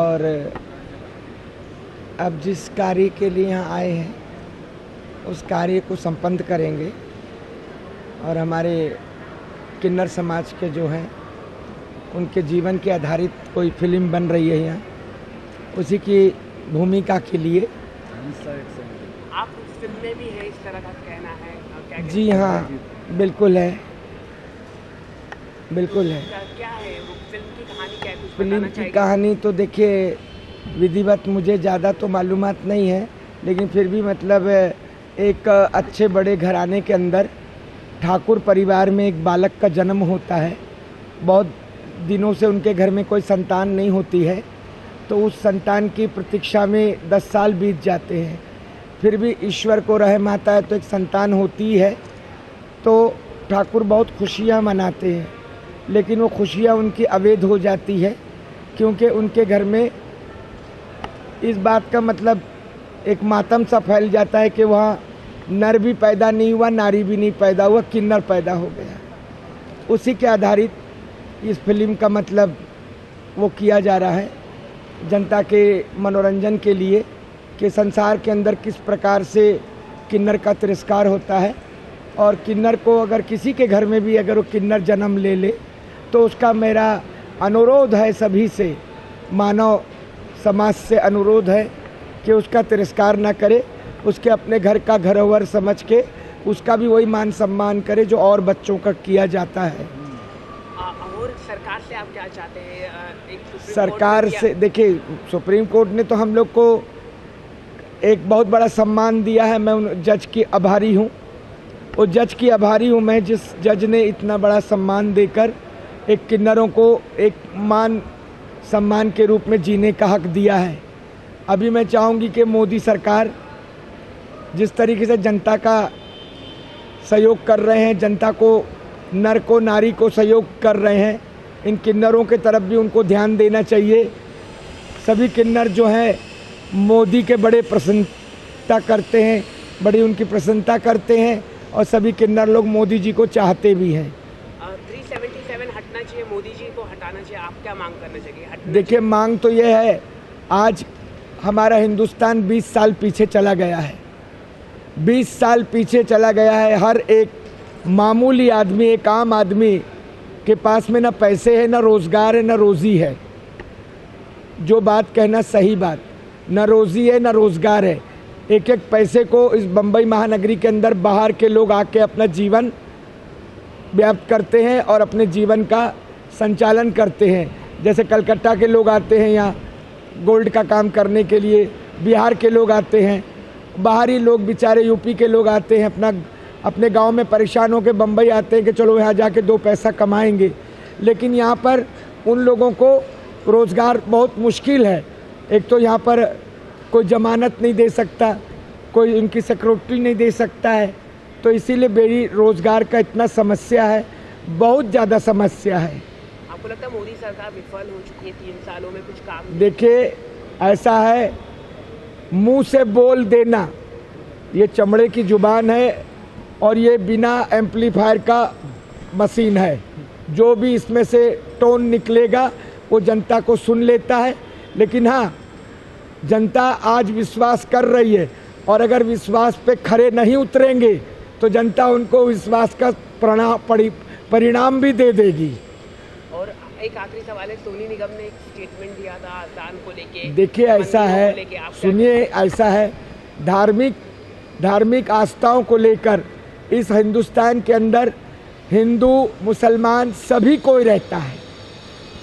और अब जिस कार्य के लिए यहाँ आए हैं उस कार्य को संपन्न करेंगे और हमारे किन्नर समाज के जो हैं उनके जीवन के आधारित कोई फिल्म बन रही है यहाँ, उसी की भूमिका के लिए। आप उस फिल्म में भी है, इस तरह का कहना है? क्या जी हाँ, बिल्कुल है, बिल्कुल है। क्या है वो फिल्म की कहानी? क्या है, कुछ फिल्म बताना की चाहेंगे? कहानी तो देखिए विधिवत मुझे ज़्यादा तो मालूमात नहीं है, लेकिन फिर भी मतलब एक अच्छे बड़े घराने के अंदर ठाकुर परिवार में एक बालक का जन्म होता है। बहुत दिनों से उनके घर में कोई संतान नहीं होती है, तो उस संतान की प्रतीक्षा में 10 साल बीत जाते हैं। फिर भी ईश्वर को रहम आता है तो एक संतान होती है, तो ठाकुर बहुत खुशियाँ मनाते हैं, लेकिन वो खुशियाँ उनकी अवैध हो जाती है, क्योंकि उनके घर में इस बात का मतलब एक मातम सा फैल जाता है कि वहाँ नर भी पैदा नहीं हुआ, नारी भी नहीं पैदा हुआ, किन्नर पैदा हो गया। उसी के आधारित इस फिल्म का मतलब वो किया जा रहा है जनता के मनोरंजन के लिए, कि संसार के अंदर किस प्रकार से किन्नर का तिरस्कार होता है, और किन्नर को अगर किसी के घर में भी अगर वो किन्नर जन्म ले ले तो उसका मेरा अनुरोध है, सभी से, मानव समाज से अनुरोध है कि उसका तिरस्कार ना करे, उसके अपने घर का घरोवर समझ के उसका भी वही मान सम्मान करे जो और बच्चों का किया जाता है। और सरकार से आप क्या चाहते हैं? सरकार से देखिए, सुप्रीम कोर्ट ने तो हम लोग को एक बहुत बड़ा सम्मान दिया है। मैं उन जज की आभारी हूँ, उस जज की आभारी हूँ मैं जिस जज ने इतना बड़ा सम्मान देकर एक किन्नरों को एक मान सम्मान के रूप में जीने का हक दिया है। अभी मैं चाहूँगी कि मोदी सरकार जिस तरीके से जनता का सहयोग कर रहे हैं, जनता को, नर को, नारी को सहयोग कर रहे हैं, इन किन्नरों के तरफ भी उनको ध्यान देना चाहिए। सभी किन्नर जो हैं मोदी के बड़े प्रसन्नता करते हैं, बड़ी उनकी प्रसन्नता करते हैं, और सभी किन्नर लोग मोदी जी को चाहते भी हैं। 377 हटना चाहिए, मोदी जी को हटाना चाहिए, आप क्या मांग करना चाहिए? देखिए, मांग तो ये है, आज हमारा हिंदुस्तान 20 साल पीछे चला गया है, 20 साल पीछे चला गया है। हर एक मामूली आदमी, एक आम आदमी के पास में ना पैसे है, ना रोज़गार है, ना रोज़ी है। जो बात कहना सही बात, ना रोज़ी है, ना रोज़गार है। एक एक पैसे को इस बम्बई महानगरी के अंदर बाहर के लोग आके अपना जीवन व्याप्त करते हैं और अपने जीवन का संचालन करते हैं। जैसे कलकत्ता के लोग आते हैं यहाँ गोल्ड का काम करने के लिए, बिहार के लोग आते हैं, बाहरी लोग बेचारे यूपी के लोग आते हैं, अपने गांव में परेशान होकर बम्बई आते हैं कि चलो यहाँ जाके 2 पैसा कमाएंगे। लेकिन यहाँ पर उन लोगों को रोज़गार बहुत मुश्किल है। एक तो यहाँ पर कोई ज़मानत नहीं दे सकता, कोई उनकी सिक्योरिटी नहीं दे सकता है, तो इसीलिए बेरोज़गार का इतना समस्या है, बहुत ज़्यादा समस्या है। आपको लगता है मोदी सरकार विफल हो चुकी है 3 सालों में कुछ काम? देखिए, ऐसा है, मुंह से बोल देना ये चमड़े की जुबान है, और ये बिना एम्पलीफायर का मशीन है। जो भी इसमें से टोन निकलेगा वो जनता को सुन लेता है। लेकिन हाँ, जनता आज विश्वास कर रही है, और अगर विश्वास पे खरे नहीं उतरेंगे तो जनता उनको विश्वास का परिणाम भी दे देगी। और एक आखिरी सवाल है, सोनी निगम ने एक स्टेटमेंट दिया था दान को लेके। देखिए, ऐसा है, सुनिए, ऐसा है, धार्मिक आस्थाओं को लेकर इस हिंदुस्तान के अंदर हिंदू मुसलमान सभी कोई रहता है,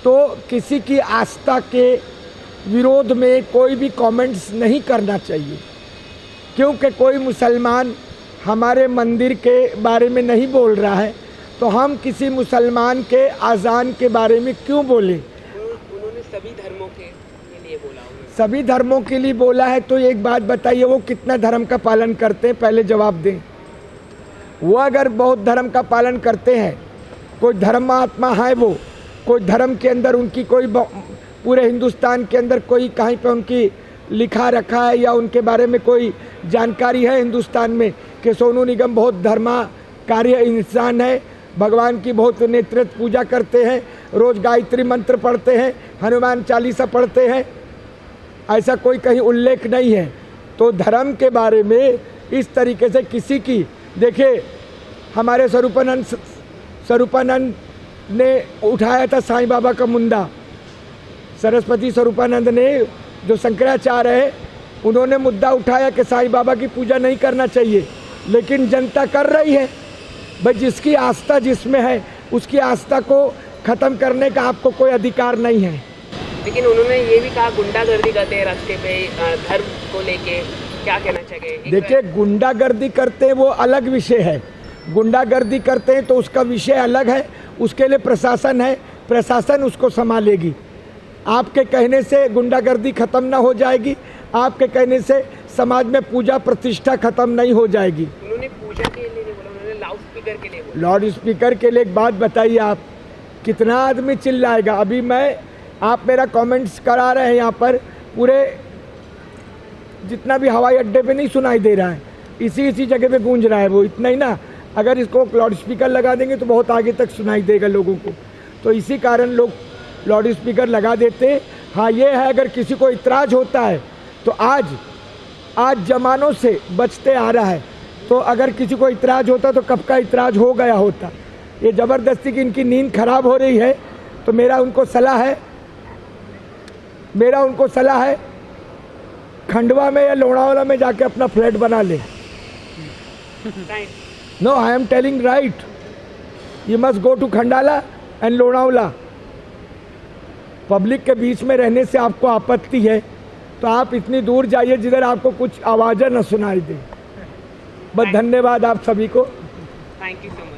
तो किसी की आस्था के विरोध में कोई भी कमेंट्स नहीं करना चाहिए, क्योंकि कोई मुसलमान हमारे मंदिर के बारे में नहीं बोल रहा है, तो हम किसी मुसलमान के आज़ान के बारे में क्यों बोले? उन्होंने सभी धर्मों के लिए बोला। सभी धर्मों के लिए बोला है, तो एक बात बताइए, वो कितना धर्म का पालन करते हैं, पहले जवाब दें। वो अगर बहुत धर्म का पालन करते हैं, कोई धर्मात्मा है, वो कोई धर्म के अंदर उनकी कोई पूरे हिंदुस्तान के अंदर कोई कहीं पे उनकी लिखा रखा है या उनके बारे में कोई जानकारी है हिंदुस्तान में कि सोनू निगम बहुत धर्माकार्य इंसान है, भगवान की बहुत नेतृत्व पूजा करते हैं, रोज़ गायत्री मंत्र पढ़ते हैं, हनुमान चालीसा पढ़ते हैं, ऐसा कोई कहीं उल्लेख नहीं है। तो धर्म के बारे में इस तरीके से किसी की, देखिए हमारे स्वरूपानंद ने उठाया था साईं बाबा का मुद्दा, सरस्वती स्वरूपानंद ने, जो शंकराचार्य है, उन्होंने मुद्दा उठाया कि साईं बाबा की पूजा नहीं करना चाहिए, लेकिन जनता कर रही है। भाई जिसकी आस्था जिसमें है उसकी आस्था को ख़त्म करने का आपको कोई अधिकार नहीं है। लेकिन उन्होंने ये भी कहा गुंडागर्दी करते हैं रास्ते पे धर्म को लेके, क्या कहना चाहिए? देखिए गुंडागर्दी करते हैं वो अलग विषय है, गुंडागर्दी करते हैं तो उसका विषय अलग है, उसके लिए प्रशासन है, प्रशासन उसको संभालेगी। आपके कहने से गुंडागर्दी खत्म ना हो जाएगी, आपके कहने से समाज में पूजा प्रतिष्ठा खत्म नहीं हो जाएगी। उन्होंने पूजा के लिए नहीं बोला, उन्होंने लाउड स्पीकर के लिए बोला। लाउड स्पीकर के लिए एक बात बताइए, आप कितना आदमी चिल्लाएगा? अभी आप मेरा कमेंट्स करा रहे हैं यहाँ पर, पूरे जितना भी हवाई अड्डे पे नहीं सुनाई दे रहा है, इसी जगह पे गूंज रहा है वो, इतना ही ना। अगर इसको लाउड स्पीकर लगा देंगे तो बहुत आगे तक सुनाई देगा लोगों को, तो इसी कारण लोग लाउड स्पीकर लगा देते हैं। हाँ ये है, अगर किसी को इतराज़ होता है तो आज ज़मानों से बचते आ रहा है, तो अगर किसी को इतराज़ होता तो कब का इतराज़ हो गया होता। ये ज़बरदस्ती की इनकी नींद खराब हो रही है, तो मेरा उनको सलाह है खंडवा में या लोनावाला में जाके अपना फ्लैट बना ले। No, I am telling right, you must go to Khandala and Lonavala. Public के बीच में रहने से आपको आपत्ति है तो आप इतनी दूर जाइए जिधर आपको कुछ आवाज़ें न सुनाई दे। बस धन्यवाद आप सभी को, थैंक यू सो मच।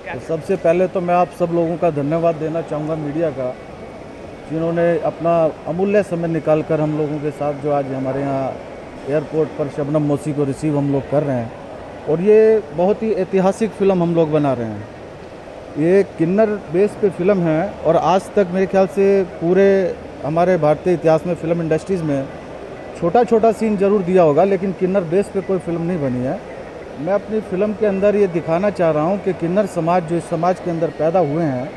तो सबसे पहले तो मैं आप सब लोगों का धन्यवाद देना चाहूँगा, मीडिया का, जिन्होंने अपना अमूल्य समय निकालकर हम लोगों के साथ जो आज हमारे यहाँ एयरपोर्ट पर शबनम मौसी को रिसीव हम लोग कर रहे हैं। और ये बहुत ही ऐतिहासिक फ़िल्म हम लोग बना रहे हैं। ये किन्नर बेस पे फिल्म है और आज तक मेरे ख्याल से पूरे हमारे भारतीय इतिहास में फ़िल्म इंडस्ट्रीज़ में छोटा छोटा सीन ज़रूर दिया होगा, लेकिन किन्नर बेस पे कोई फ़िल्म नहीं बनी है। मैं अपनी फ़िल्म के अंदर ये दिखाना चाह रहा हूँ कि किन्नर समाज जो इस समाज के अंदर पैदा हुए हैं,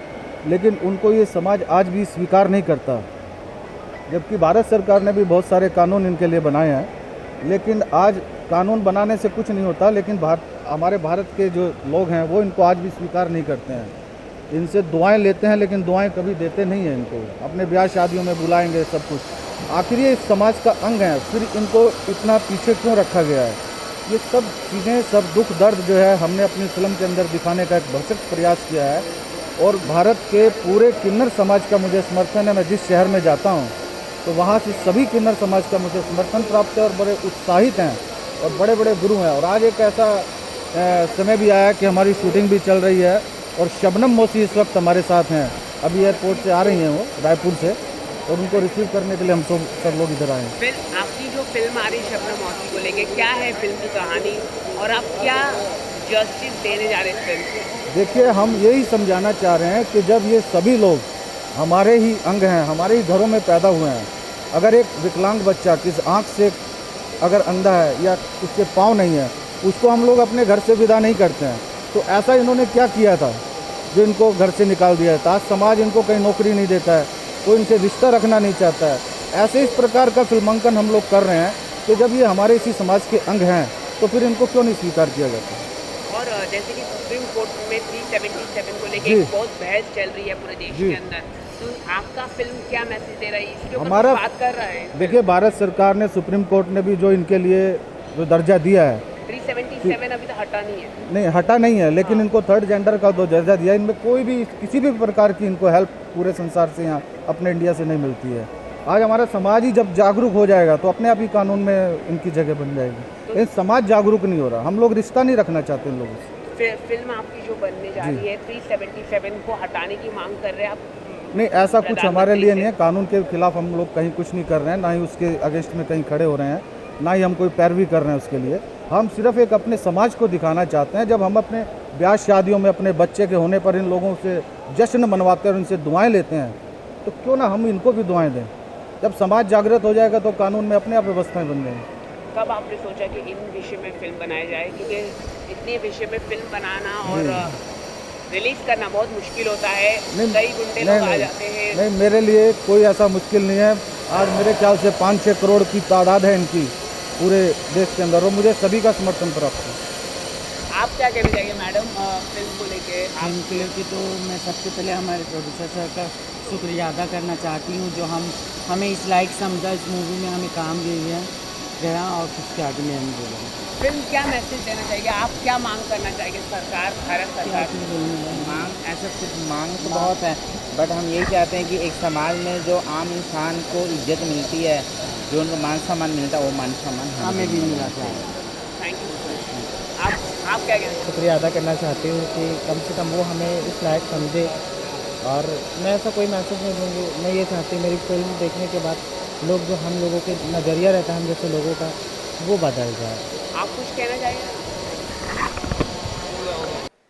लेकिन उनको ये समाज आज भी स्वीकार नहीं करता। जबकि भारत सरकार ने भी बहुत सारे कानून इनके लिए बनाए हैं, लेकिन आज कानून बनाने से कुछ नहीं होता, लेकिन हमारे भारत के जो लोग हैं वो इनको आज भी स्वीकार नहीं करते हैं। इनसे दुआएं लेते हैं लेकिन दुआएं कभी देते नहीं हैं इनको। अपने ब्याह शादियों में बुलाएंगे सब कुछ, आखिर ये इस समाज का अंग है, फिर इनको इतना पीछे क्यों रखा गया है? ये सब चीज़ें, सब दुख दर्द जो है हमने अपनी फिल्म के अंदर दिखाने का एक भरसक प्रयास किया है। और भारत के पूरे किन्नर समाज का मुझे समर्थन है। मैं जिस शहर में जाता हूँ तो वहाँ से सभी किन्नर समाज का मुझे समर्थन प्राप्त है और बड़े उत्साहित हैं और बड़े बड़े गुरु हैं। और आज एक ऐसा समय भी आया कि हमारी शूटिंग भी चल रही है और शबनम मौसी इस वक्त हमारे साथ हैं। अभी एयरपोर्ट से आ रही हैं वो रायपुर से, और उनको रिसीव करने के लिए हम सब लोग इधर आए हैं। फिर आपकी जो फिल्म आ रही है शबनम मौसी को लेके, क्या है फिल्म की कहानी और आप क्या जस्टिस देने जा रहे हैं फिल्म को? देखिए, हम यही समझाना चाह रहे हैं कि जब ये सभी लोग हमारे ही अंग हैं, हमारे ही घरों में पैदा हुए हैं, अगर एक विकलांग बच्चा किस आँख से अगर अंधा है या उसके पाँव नहीं है, उसको हम लोग अपने घर से विदा नहीं करते हैं। तो ऐसा इन्होंने क्या किया था जो इनको घर से निकाल दिया था? आज समाज इनको कहीं नौकरी नहीं देता है, कोई इनसे रिश्ता रखना नहीं चाहता है। ऐसे इस प्रकार का फिल्मांकन हम लोग कर रहे हैं कि जब ये हमारे इसी समाज के अंग हैं तो फिर इनको क्यों नहीं स्वीकार किया जाता? और जैसे कि सुप्रीम कोर्ट में 377 को लेके बहुत बहस चल रही है पूरे देश के अंदर, तो आपका फिल्म क्या मैसेज दे रहा है, इसके ऊपर हमारा बात कर रहा है? देखिए, भारत सरकार ने, सुप्रीम कोर्ट ने भी जो इनके लिए जो दर्जा दिया है, 377 अभी तो हटा नहीं है। नहीं हटा नहीं है, लेकिन इनको थर्ड जेंडर का जो दर्जा दिया, इनमें कोई भी किसी भी प्रकार की इनको हेल्प पूरे संसार से, यहाँ अपने इंडिया से नहीं मिलती है। आज हमारा समाज ही जब जागरूक हो जाएगा तो अपने आप ही कानून में इनकी जगह बन जाएगी। लेकिन समाज जागरूक नहीं हो रहा, हम लोग रिश्ता नहीं रखना चाहते इन लोगों से। फिल्म आपकी जो बनने जा रही है 377 को हटाने की मांग कर रहे हैं आप? नहीं, ऐसा कुछ हमारे लिए नहीं है। कानून के खिलाफ हम लोग कहीं कुछ नहीं कर रहे हैं, ना ही उसके अगेंस्ट में कहीं खड़े हो रहे हैं, ना ही हम कोई पैरवी कर रहे हैं उसके लिए। हम सिर्फ एक अपने समाज को दिखाना चाहते हैं। जब हम अपने ब्याह शादियों में अपने बच्चे के होने पर इन लोगों से जश्न मनवाते हैं और इनसे दुआएं लेते हैं, तो क्यों ना हम इनको भी दुआएं दें। जब समाज जागृत हो जाएगा तो कानून में अपने आप व्यवस्थाएं बन जाएंगी। कब आपने सोचा कि इन विषय में फिल्म बनाई जाए, क्योंकि इतने विषय में फिल्म बनाना और रिलीज करना बहुत मुश्किल होता है, कई गुंडे लोग आ जाते हैं। नहीं, मेरे लिए कोई ऐसा मुश्किल नहीं है। आज मेरे ख्याल से 5-6 करोड़ की तादाद है इनकी पूरे देश के अंदर, और मुझे सभी का समर्थन प्राप्त है। आप क्या कहना चाहिए मैडम फिल्म को लेके? फिल्म को लेके तो मैं सबसे पहले हमारे प्रोड्यूसर सर का शुक्रिया अदा करना चाहती हूँ, जो हमें इस लायक समझा, इस मूवी में हमें काम दिया गया, और उसके आगे में हम बोलेंगे। फिल्म क्या मैसेज देना चाहिए? आप क्या मांग करना चाहिए सरकार, भारत सरकार से? मांग ऐसा कुछ मांग तो बहुत है, बट हम यही चाहते हैं कि एक समाज में जो आम इंसान को इज्जत मिलती है, जो उनको मान सम्मान मिलता है, वो मान सम्मान हमें भी मिला चाहिए। Thank you. आप क्या कहते हैं? शुक्रिया अदा करना चाहती हूँ कि कम से कम वो हमें इस लायक समझे, और मैं ऐसा कोई मैसेज नहीं दूँगी। मैं ये चाहती हूँ मेरी फिल्म देखने के बाद लोग, जो हम लोगों के नज़रिया रहता है हम जैसे लोगों का, वो बदल जाए। आप कुछ कहना चाहिए?